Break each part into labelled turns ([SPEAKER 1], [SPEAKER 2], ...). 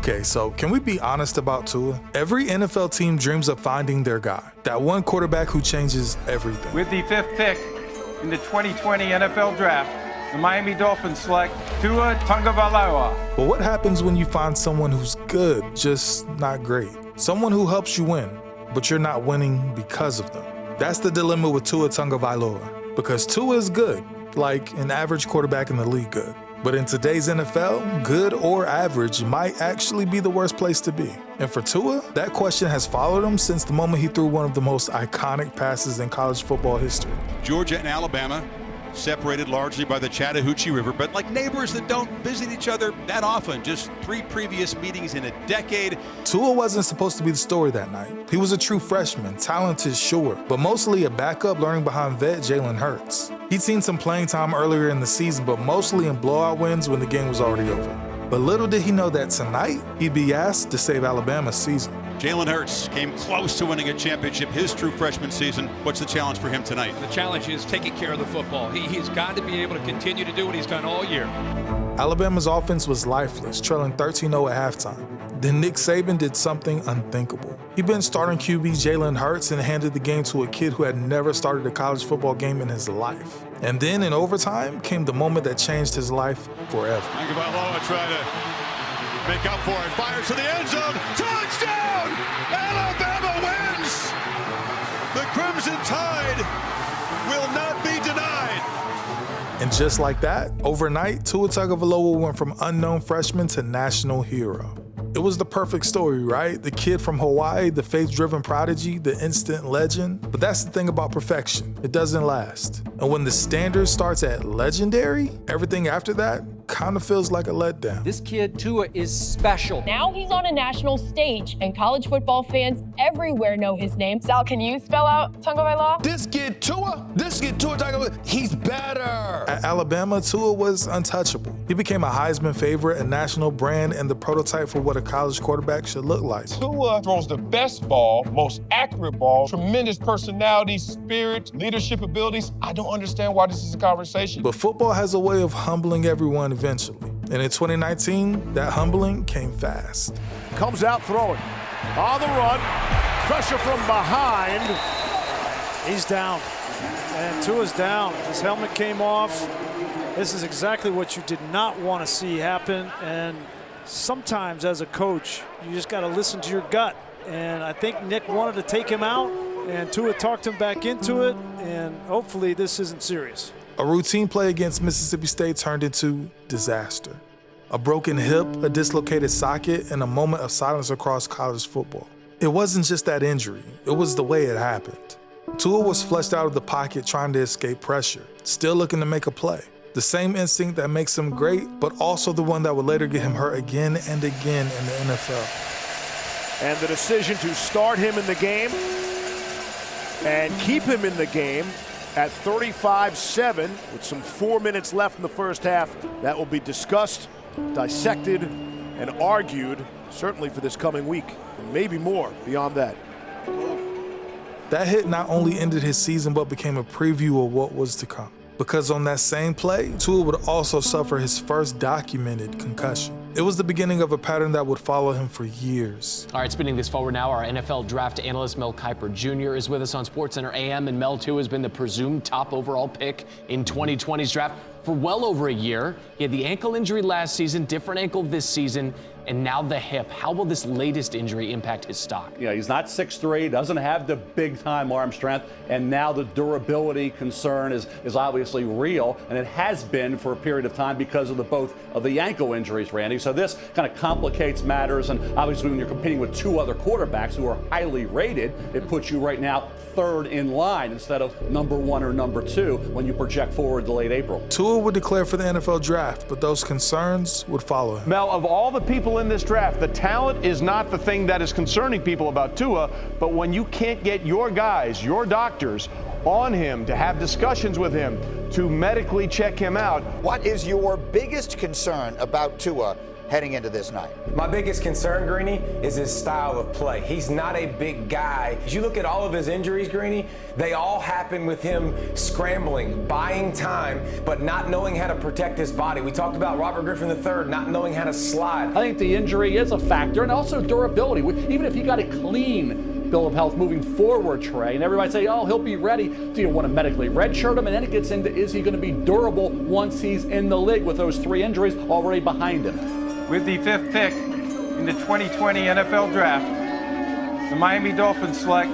[SPEAKER 1] Okay, so can we be honest about Tua? Every NFL team dreams of finding their guy, that one quarterback who changes everything.
[SPEAKER 2] With the 5th pick in the 2020 NFL Draft, the Miami Dolphins select Tua Tagovailoa.
[SPEAKER 1] But what happens when you find someone who's good, just not great? Someone who helps you win, but you're not winning because of them. That's the dilemma with Tua Tagovailoa, because Tua is good, like an average quarterback in the league good. But in today's NFL, good or average might actually be the worst place to be. And for Tua, that question has followed him since the moment he threw one of the most iconic passes in college football history.
[SPEAKER 3] Georgia and Alabama separated largely by the Chattahoochee River, but like neighbors that don't visit each other that often, just 3 previous meetings in a decade.
[SPEAKER 1] Tua wasn't supposed to be the story that night. He was a true freshman, talented, sure, but mostly a backup learning behind vet Jalen Hurts. He'd seen some playing time earlier in the season, but mostly in blowout wins when the game was already over. But little did he know that tonight, he'd be asked to save Alabama's season.
[SPEAKER 3] Jalen Hurts came close to winning a championship his true freshman season. What's the challenge for him tonight?
[SPEAKER 4] The challenge is taking care of the football. He's got to be able to continue to do what he's done all year.
[SPEAKER 1] Alabama's offense was lifeless, trailing 13-0 at halftime. Then Nick Saban did something unthinkable. He benched starting QB Jalen Hurts and handed the game to a kid who had never started a college football game in his life. And then in overtime came the moment that changed his life forever.
[SPEAKER 3] Tagovailoa trying to make up for it. Fires to the end zone. Touchdown! Alabama wins! The Crimson Tide will not be denied.
[SPEAKER 1] And just like that, overnight, Tua Tagovailoa went from unknown freshman to national hero. It was the perfect story, right? The kid from Hawaii, the faith-driven prodigy, the instant legend. But that's the thing about perfection. It doesn't last. And when the standard starts at legendary, everything after that kind of feels like a letdown.
[SPEAKER 5] This kid, Tua, is special.
[SPEAKER 6] Now he's on a national stage, and college football fans everywhere know his name. Sal, can you spell out Tagovailoa?
[SPEAKER 7] This kid Tua Tagovailoa, he's better.
[SPEAKER 1] At Alabama, Tua was untouchable. He became a Heisman favorite, a national brand, and the prototype for what a college quarterback should look like.
[SPEAKER 8] Tua throws the best ball, most accurate ball, tremendous personality, spirit, leadership abilities. I don't understand why this is a conversation.
[SPEAKER 1] But football has a way of humbling everyone eventually. And in 2019, that humbling came fast.
[SPEAKER 9] Comes out throwing. On the run. Pressure from behind.
[SPEAKER 10] He's down. And Tua's down. His helmet came off. This is exactly what you did not want to see happen. And sometimes as a coach, you just got to listen to your gut. And I think Nick wanted to take him out, and Tua talked him back into it, and hopefully this isn't serious.
[SPEAKER 1] A routine play against Mississippi State turned into disaster. A broken hip, a dislocated socket, and a moment of silence across college football. It wasn't just that injury, it was the way it happened. Tua was flushed out of the pocket trying to escape pressure, still looking to make a play. The same instinct that makes him great, but also the one that would later get him hurt again and again in the NFL.
[SPEAKER 9] And the decision to start him in the game and keep him in the game at 35-7 with some 4 minutes left in the first half. That will be discussed, dissected, and argued, certainly for this coming week, and maybe more beyond that.
[SPEAKER 1] That hit not only ended his season, but became a preview of what was to come. Because on that same play, Tua would also suffer his first documented concussion. It was the beginning of a pattern that would follow him for years.
[SPEAKER 11] All right, spinning this forward now, our NFL draft analyst Mel Kiper Jr. is with us on SportsCenter AM, and Mel, too, has been the presumed top overall pick in 2020's draft for well over a year. He had the ankle injury last season, different ankle this season, and now the hip. How will this latest injury impact his stock?
[SPEAKER 12] Yeah, he's not 6'3", doesn't have the big-time arm strength, and now the durability concern is obviously real, and it has been for a period of time because of both of the ankle injuries, Randy. So this kind of complicates matters, and obviously when you're competing with 2 other quarterbacks who are highly rated, it puts you right now third in line instead of number 1 or number 2 when you project forward to late April.
[SPEAKER 1] Tua would declare for the NFL draft, but those concerns would follow him.
[SPEAKER 8] Mel, of all the people in this draft, the talent is not the thing that is concerning people about Tua, but when you can't get your guys, your doctors, on him to have discussions with him, to medically check him out.
[SPEAKER 13] What is your biggest concern about Tua heading into this night.
[SPEAKER 14] My biggest concern, Greeny, is his style of play. He's not a big guy. As you look at all of his injuries, Greeny, they all happen with him scrambling, buying time, but not knowing how to protect his body. We talked about Robert Griffin III not knowing how to slide.
[SPEAKER 12] I think the injury is a factor, and also durability. Even if he got a clean bill of health moving forward, Trey, and everybody say, oh, he'll be ready. Do you want to medically redshirt him? And then it gets into, is he going to be durable once he's in the league with those 3 injuries already behind him?
[SPEAKER 2] With the 5th pick in the 2020 NFL Draft, the Miami Dolphins select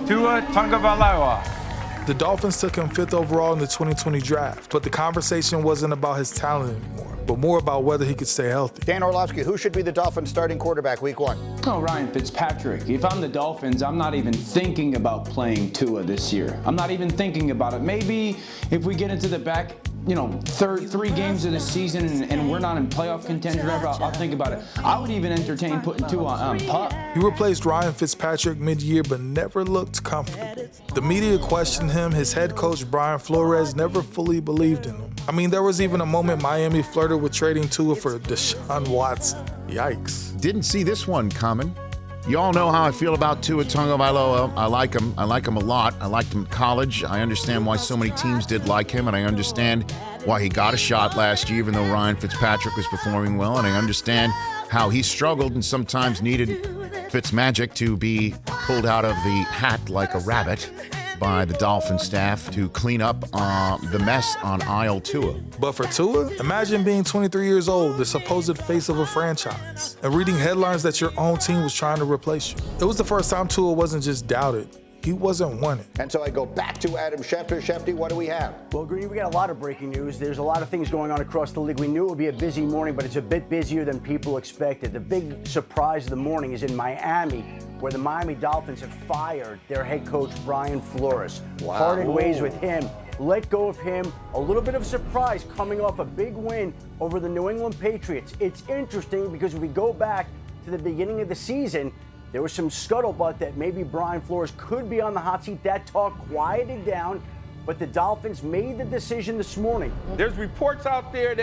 [SPEAKER 2] Tua Tagovailoa.
[SPEAKER 1] The Dolphins took him 5th overall in the 2020 draft, but the conversation wasn't about his talent anymore, but more about whether he could stay healthy.
[SPEAKER 13] Dan Orlovsky, who should be the Dolphins starting quarterback week 1?
[SPEAKER 15] Oh, Ryan Fitzpatrick. If I'm the Dolphins, I'm not even thinking about playing Tua this year. I'm not even thinking about it. Maybe if we get into the back, 3 games of the season and we're not in playoff contention, I'll think about it. I would even entertain putting Tua on PUP.
[SPEAKER 1] He replaced Ryan Fitzpatrick mid-year but never looked comfortable. The media questioned him. His head coach, Brian Flores, never fully believed in him. I mean, there was even a moment Miami flirted with trading Tua for Deshaun Watson. Yikes.
[SPEAKER 16] Didn't see this one coming. You all know how I feel about Tua Tagovailoa. I like him. I like him a lot. I liked him in college. I understand why so many teams did like him, and I understand why he got a shot last year, even though Ryan Fitzpatrick was performing well, and I understand how he struggled and sometimes needed Fitzmagic to be pulled out of the hat like a rabbit by the Dolphins staff to clean up the mess on aisle Tua.
[SPEAKER 1] But for Tua, imagine being 23 years old, the supposed face of a franchise, and reading headlines that your own team was trying to replace you. It was the first time Tua wasn't just doubted, he wasn't wanted.
[SPEAKER 13] And so I go back to Adam Schefter. Shefty, what do we have?
[SPEAKER 17] Well, Greeny, we got a lot of breaking news. There's a lot of things going on across the league. We knew it would be a busy morning, but it's a bit busier than people expected. The big surprise of the morning is in Miami, where the Miami Dolphins have fired their head coach, Brian Flores.
[SPEAKER 13] Wow.
[SPEAKER 17] Parted ways with him, let go of him. A little bit of a surprise coming off a big win over the New England Patriots. It's interesting because if we go back to the beginning of the season, there was some scuttlebutt that maybe Brian Flores could be on the hot seat. That talk quieted down, but the Dolphins made the decision this morning.
[SPEAKER 18] There's reports out there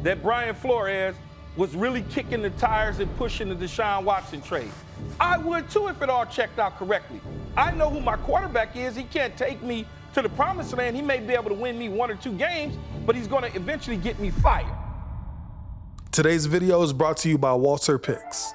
[SPEAKER 18] that Brian Flores was really kicking the tires and pushing the Deshaun Watson trade. I would too if it all checked out correctly. I know who my quarterback is. He can't take me to the promised land. He may be able to win me 1 or 2 games, but he's going to eventually get me fired.
[SPEAKER 1] Today's video is brought to you by Walter Picks.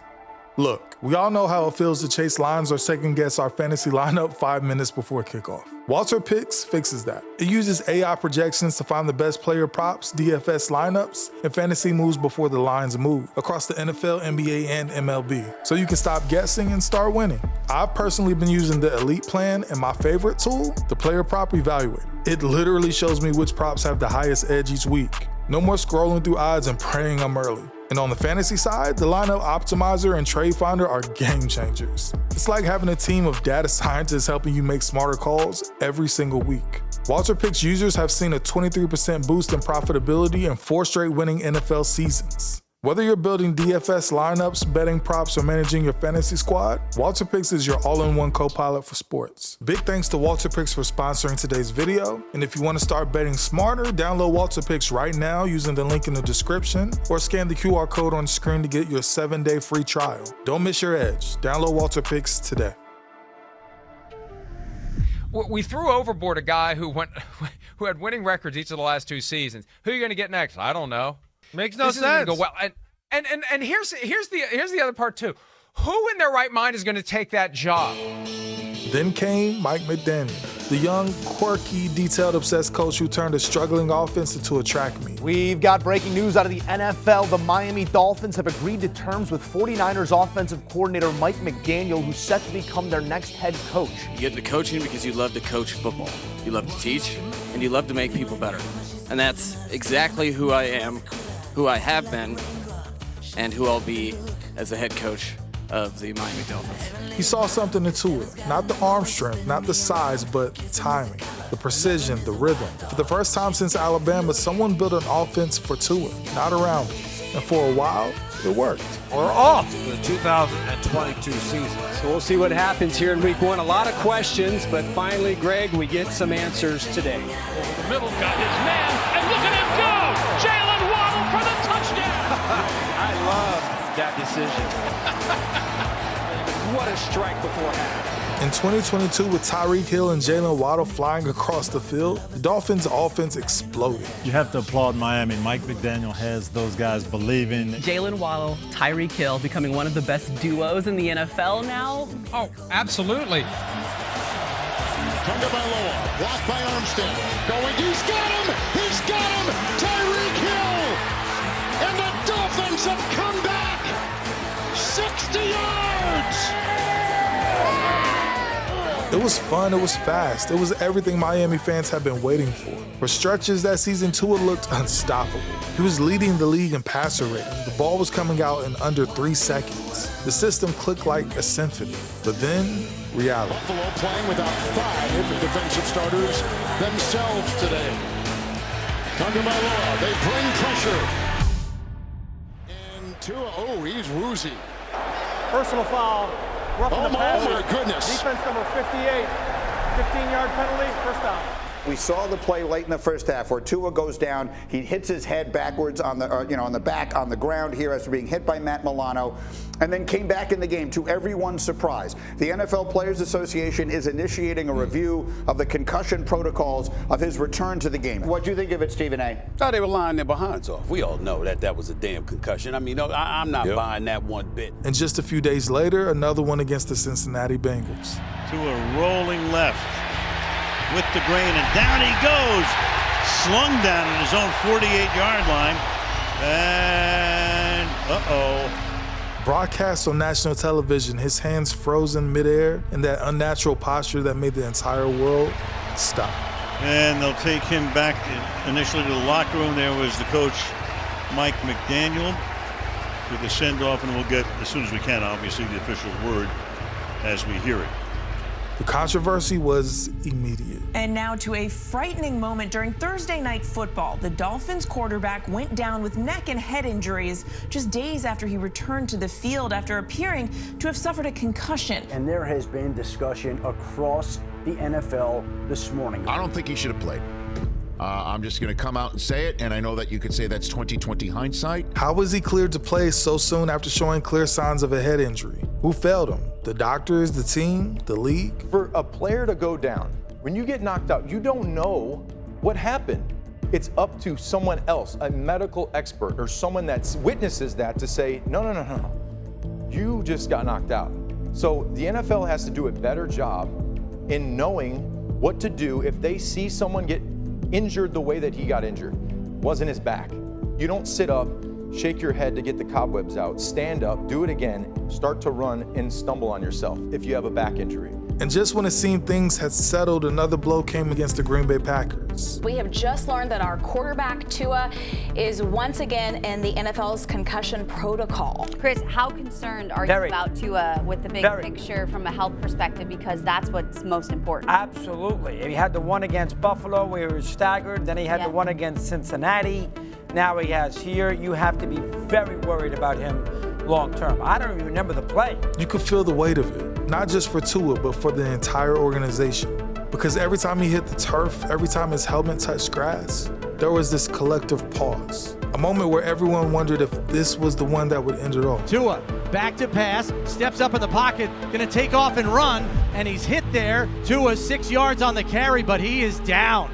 [SPEAKER 1] Look, we all know how it feels to chase lines or second guess our fantasy lineup 5 minutes before kickoff. Walter Picks fixes that. It uses AI projections to find the best player props, DFS lineups, and fantasy moves before the lines move across the NFL, NBA, and MLB, so you can stop guessing and start winning. I've personally been using the Elite plan, and my favorite tool, the Player Prop Evaluator. It literally shows me which props have the highest edge each week. No more scrolling through odds and praying I'm early. And on the fantasy side, the lineup optimizer and trade finder are game changers. It's like having a team of data scientists helping you make smarter calls every single week. Walter Picks users have seen a 23% boost in profitability in 4 straight winning NFL seasons. Whether you're building DFS lineups, betting props, or managing your fantasy squad, Walter Picks is your all-in-one co-pilot for sports. Big thanks to Walter Picks for sponsoring today's video. And if you want to start betting smarter, download Walter Picks right now using the link in the description or scan the QR code on the screen to get your 7-day free trial. Don't miss your edge. Download Walter Picks today.
[SPEAKER 4] We threw overboard a guy who had winning records each of the last 2 seasons. Who are you going to get next? I don't know.
[SPEAKER 19] Makes no sense.
[SPEAKER 4] Go well. And here's the other part too. Who in their right mind is going to take that job?
[SPEAKER 1] Then came Mike McDaniel, the young, quirky, detailed-obsessed coach who turned a struggling offense into a track meet.
[SPEAKER 20] We've got breaking news out of the NFL. The Miami Dolphins have agreed to terms with 49ers offensive coordinator Mike McDaniel, who's set to become their next head coach.
[SPEAKER 21] You get into coaching because you love to coach football. You love to teach, and you love to make people better. And that's exactly who I am, who I have been, and who I'll be as the head coach of the Miami Dolphins.
[SPEAKER 1] He saw something in Tua, not the arm strength, not the size, but the timing, the precision, the rhythm. For the first time since Alabama, someone built an offense for Tua, not around him. And for a while, it worked.
[SPEAKER 19] We're off the 2022 season.
[SPEAKER 5] So we'll see what happens here in week 1. A lot of questions, but finally, Greg, we get some answers today.
[SPEAKER 4] Over the middle, got his man, and look at him go! Jalen Waddle for the touchdown!
[SPEAKER 5] that decision. What a strike before half.
[SPEAKER 1] In 2022, with Tyreek Hill and Jalen Waddle flying across the field, the Dolphins' offense exploded.
[SPEAKER 3] You have to applaud Miami. Mike McDaniel has those guys believing.
[SPEAKER 22] Jalen Waddle, Tyreek Hill becoming one of the best duos in the NFL now.
[SPEAKER 4] Oh, absolutely.
[SPEAKER 23] Tagovailoa, blocked by Armstead. Going, he's got him! He's got him! Tyreek Hill! And the Dolphins have come back 60 yards!
[SPEAKER 1] It was fun, it was fast, it was everything Miami fans have been waiting for. For stretches that season, Tua looked unstoppable. He was leading the league in passer rating. The ball was coming out in under 3 seconds. The system clicked like a symphony. But then, reality.
[SPEAKER 23] Buffalo playing without 5 defensive starters themselves today. Tagovailoa, they bring pressure. And Tua, oh, he's woozy.
[SPEAKER 8] Personal foul. Roughing the passer.
[SPEAKER 23] Oh, my goodness.
[SPEAKER 8] Defense number 58. 15-yard penalty, first down.
[SPEAKER 13] We saw the play late in the first half where Tua goes down. He hits his head backwards on the, on the back on the ground here after being hit by Matt Milano, and then came back in the game to everyone's surprise. The NFL Players Association is initiating a review of the concussion protocols of his return to the game. What do you think of it, Stephen A?
[SPEAKER 24] Oh, they were lying their behinds off. We all know that was a damn concussion. I mean, I'm not buying that one bit.
[SPEAKER 1] And just a few days later, another one against the Cincinnati Bengals.
[SPEAKER 3] Tua rolling left with the grain, and down he goes. Slung down at his own 48-yard line. And,
[SPEAKER 1] Broadcast on national television, his hands frozen midair in that unnatural posture that made the entire world stop.
[SPEAKER 3] And they'll take him back initially to the locker room. There was the coach, Mike McDaniel, with the send-off, and we'll get, as soon as we can, obviously, the official word as we hear it.
[SPEAKER 1] The controversy was immediate.
[SPEAKER 25] And now to a frightening moment during Thursday Night Football. The Dolphins quarterback went down with neck and head injuries just days after he returned to the field after appearing to have suffered a concussion.
[SPEAKER 17] And there has been discussion across the NFL this morning.
[SPEAKER 16] I don't think he should have played. I'm just going to come out and say it, and I know that you could say that's 2020 hindsight.
[SPEAKER 1] How was he cleared to play so soon after showing clear signs of a head injury? Who failed him? The doctors, the team, the league?
[SPEAKER 26] For a player to go down, when you get knocked out, you don't know what happened. It's up to someone else, a medical expert or someone that witnesses that to say, no, you just got knocked out. So the NFL has to do a better job in knowing what to do if they see someone get injured the way that he got injured. Wasn't his back. You don't sit up, shake your head to get the cobwebs out, stand up, do it again, start to run and stumble on yourself if you have a back injury.
[SPEAKER 1] And just when it seemed things had settled, another blow came against the Green Bay Packers.
[SPEAKER 27] We have just learned that our quarterback, Tua, is once again in the NFL's concussion protocol.
[SPEAKER 28] Chris, how concerned are you about Tua with the big picture from a health perspective? Because that's what's most important.
[SPEAKER 29] Absolutely. He had the one against Buffalo where he was staggered. Then he had the one against Cincinnati. Now he has here. You have to be very worried about him long term. I don't even remember the play.
[SPEAKER 1] You could feel the weight of it, not just for Tua, but for the entire organization. Because every time he hit the turf, every time his helmet touched grass, there was this collective pause. A moment where everyone wondered if this was the one that would end it all.
[SPEAKER 30] Tua, back to pass, steps up in the pocket, gonna take off and run, and he's hit there. Tua 6 yards on the carry, but he is down.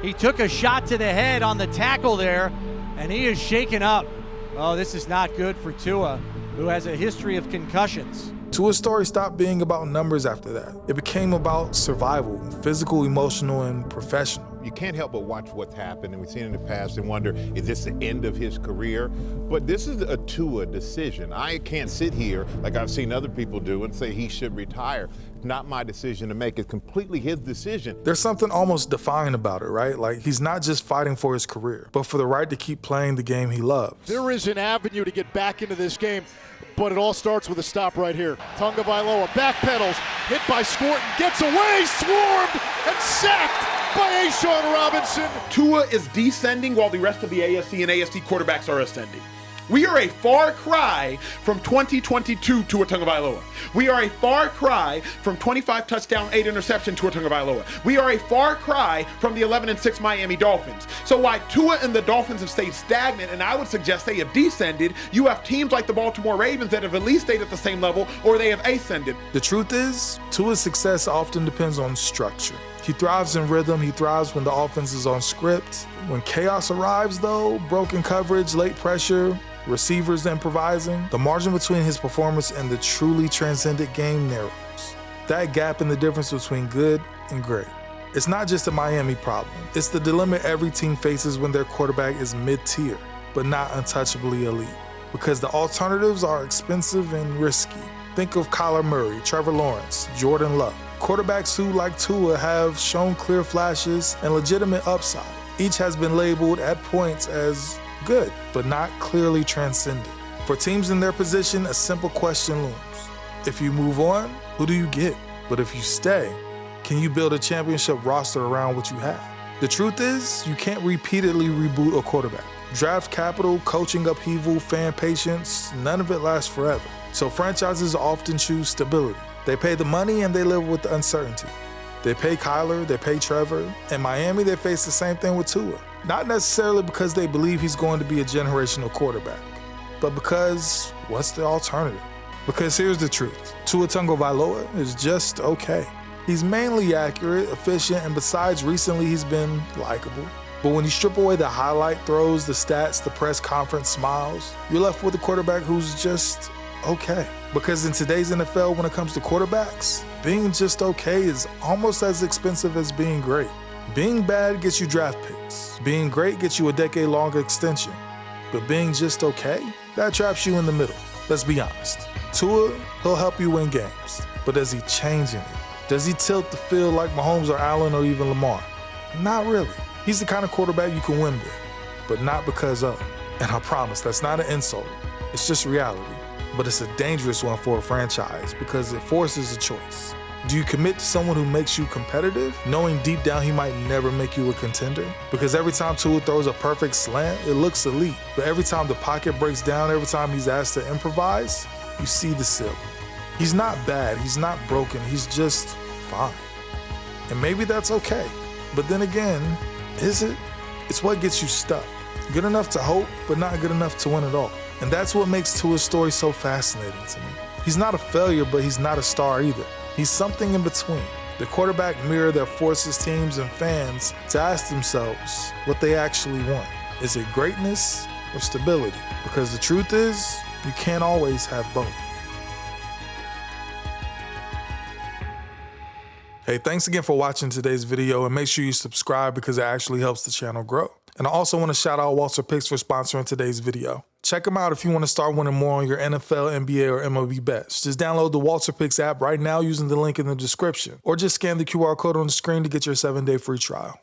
[SPEAKER 30] He took a shot to the head on the tackle there, and he is shaken up. Oh, this is not good for Tua, who has a history of concussions.
[SPEAKER 1] Tua's story stopped being about numbers after that. It became about survival, physical, emotional, and professional.
[SPEAKER 31] You can't help but watch what's happened, and we've seen in the past and wonder, is this the end of his career? But this is a Tua decision. I can't sit here, like I've seen other people do, and say he should retire. Not my decision to make. It's completely his decision.
[SPEAKER 1] There's something almost defiant about it, right? Like, he's not just fighting for his career, but for the right to keep playing the game he loves.
[SPEAKER 9] There is an avenue to get back into this game, but it all starts with a stop right here. Tagovailoa backpedals, hit by Scorton, gets away, swarmed, and sacked by A'Shawn Robinson.
[SPEAKER 32] Tua is descending while the rest of the AFC and AFC quarterbacks are ascending.
[SPEAKER 2] We are a far cry from 2022 Tua Tagovailoa. We are a far cry from 25 touchdown, 8 interception Tua Tagovailoa. We are a far cry from the 11-6 Miami Dolphins. So while Tua and the Dolphins have stayed stagnant, and I would suggest they have descended, you have teams like the Baltimore Ravens that have at least stayed at the same level, or they have ascended.
[SPEAKER 1] The truth is, Tua's success often depends on structure. He thrives in rhythm. He thrives when the offense is on script. When chaos arrives, though, broken coverage, late pressure, receivers improvising, the margin between his performance and the truly transcendent game narrows. That gap in the difference between good and great. It's not just a Miami problem. It's the dilemma every team faces when their quarterback is mid-tier, but not untouchably elite. Because the alternatives are expensive and risky. Think of Kyler Murray, Trevor Lawrence, Jordan Love. Quarterbacks who, like Tua, have shown clear flashes and legitimate upside. Each has been labeled at points as good, but not clearly transcendent. For teams in their position, a simple question looms. If you move on, who do you get? But if you stay, can you build a championship roster around what you have? The truth is, you can't repeatedly reboot a quarterback. Draft capital, coaching upheaval, fan patience, none of it lasts forever. So franchises often choose stability. They pay the money and they live with the uncertainty. They pay Kyler, they pay Trevor. In Miami, they face the same thing with Tua. Not necessarily because they believe he's going to be a generational quarterback, but because what's the alternative? Because here's the truth. Tua Tagovailoa is just okay. He's mainly accurate, efficient, and besides, recently he's been likable. But when you strip away the highlight throws, the stats, the press conference smiles, you're left with a quarterback who's just okay. Because in today's NFL, when it comes to quarterbacks, being just okay is almost as expensive as being great. Being bad gets you draft picks. Being great gets you a decade-long extension. But being just okay, that traps you in the middle. Let's be honest. Tua, he'll help you win games. But does he change anything? Does he tilt the field like Mahomes or Allen or even Lamar? Not really. He's the kind of quarterback you can win with, but not because of. And I promise, that's not an insult. It's just reality. But it's a dangerous one for a franchise because it forces a choice. Do you commit to someone who makes you competitive, knowing deep down he might never make you a contender? Because every time Tua throws a perfect slant, it looks elite. But every time the pocket breaks down, every time he's asked to improvise, you see the ceiling. He's not bad, he's not broken, he's just fine. And maybe that's okay. But then again, is it? It's what gets you stuck. Good enough to hope, but not good enough to win at all. And that's what makes Tua's story so fascinating to me. He's not a failure, but he's not a star either. He's something in between. The quarterback mirror that forces teams and fans to ask themselves what they actually want. Is it greatness or stability? Because the truth is, you can't always have both. Hey, thanks again for watching today's video, and make sure you subscribe because it actually helps the channel grow. And I also want to shout out Walter Picks for sponsoring today's video. Check them out if you want to start winning more on your NFL, NBA, or MLB bets. Just download the Walter Picks app right now using the link in the description, or just scan the QR code on the screen to get your 7-day free trial.